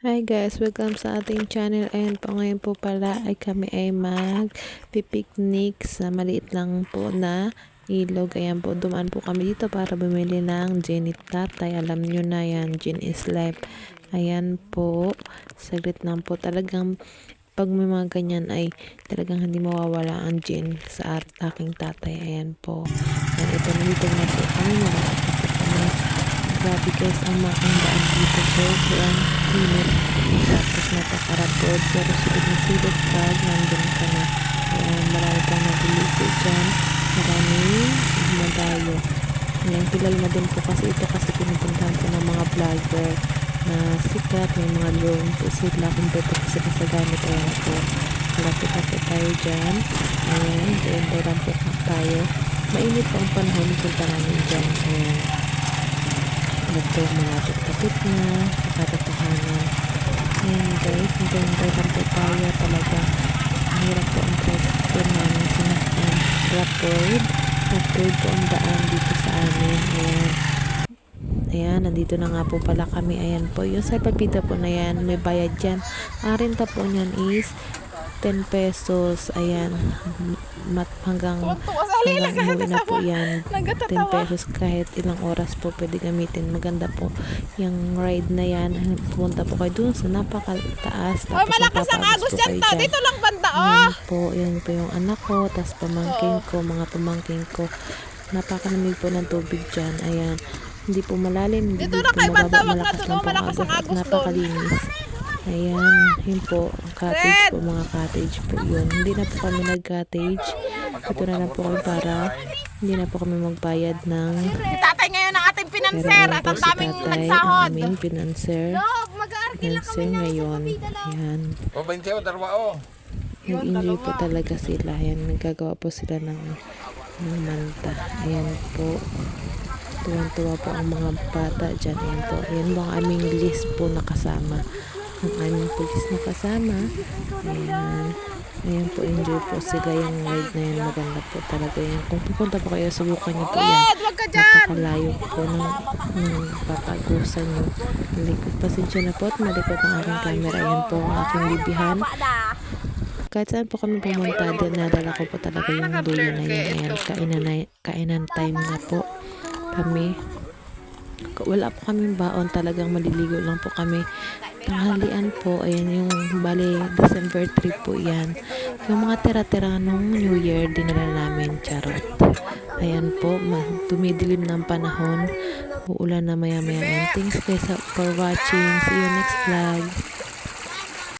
Hi guys, welcome sa ating channel. Ayan po, ngayon po pala ay kami ay mag-picnic sa maliit lang po na ilog. Ayan po, dumaan po kami dito para bumili ng gin at tatay. Alam nyo na yan, gin is life. Ayan po, saglit lang po. Talagang pag may mga ganyan ay talagang hindi mawawala ang gin sa aking tatay. Ayan po. Ayan, ito na dito na po kami. Grabe guys, ang daan dito. Sobrang init. Tapos napakarapod. Pero silid na silid pag nandun ka na. Ayan, marami pang nagulisi dyan. Maraming madayo. Ayan, kilala na din po kasi ito kasi pinupuntahan po ng mga vlogger na sikat. May mga loan po sila. Kumpleto po sila sa gamit. Ayan po. Malapit na po tayo dyan. Ayan, dyan lang po tayo. Mainit po ang panahon. Punta namin dyan. Ayan. Ito, malapit-lapit na sa katotohanan. Ayan guys, hintay lang po tayo. Talaga mahirap po ang tricycle namin sinakyan. Rapid po ang daan dito sa amin. Ayan, nandito na nga po pala kami. Ayan po, yung sa papita po na yan, may bayad dyan. Ang renta po niyan is 10 pesos. Ayan, hanggang umuwi na po yan. 10 pesos kahit ilang oras po pwede gamitin. Maganda po yung ride na yan. Pumunta po kayo dun sa napakataas. Tapos malakas ang agos dyan to. Dito lang banda, oh. Yan po yung anak ko. Tapos pamangkin ko, mga pamangkin ko. Napakanamig po ng tubig dyan. Ayan. Hindi po malalim. Hindi Dito po na kay banda, wag na malakas to. lang po Malakas ang agos. agos doon. Napakalinis. Ayan, yun po, cottage po, mga cottage po yun. Hindi na po kami nag-cottage. Ito na lang po kami para hindi na po kami magbayad ng Si tatay ngayon ang ating pinanser at ang daming ang nagsahod. aming pinanser. Pinanser ngayon. Ayan. O, 20 o, darwa o. Nag-enjoy po talaga sila. Ayan, nagagawa po sila ng manta. Ayan po. Tuwan-tuwa po ang mga bata dyan. Ayan po. Ayan po ang aming list po nakasama. Ang aming pulis nakasama. Ayan. Ayan po, enjoy po sila yung ride na yan. Maganda po talaga yan. Kung pupunta po kayo, subukan nyo po yan. Wag ka dyan. Napakalayo po ng papagusan nyo. Malikot, pasensya na po at malikot ang aking camera. Ayan po ang aking bibihan. Kahit saan po kami pumunta, nadala ko po talaga yung dulo na yan. Ayan, kainan time na po kami. Wala po kaming baon, talagang maliligo lang po kami. Tanghalian po, ayan yung bali December 3 po yan. Yung mga tira-tira nung New Year, dinala namin, charot. Ayan po, tumidilim ng panahon. Uulan na maya-maya. Thanks guys for watching. See you next vlog.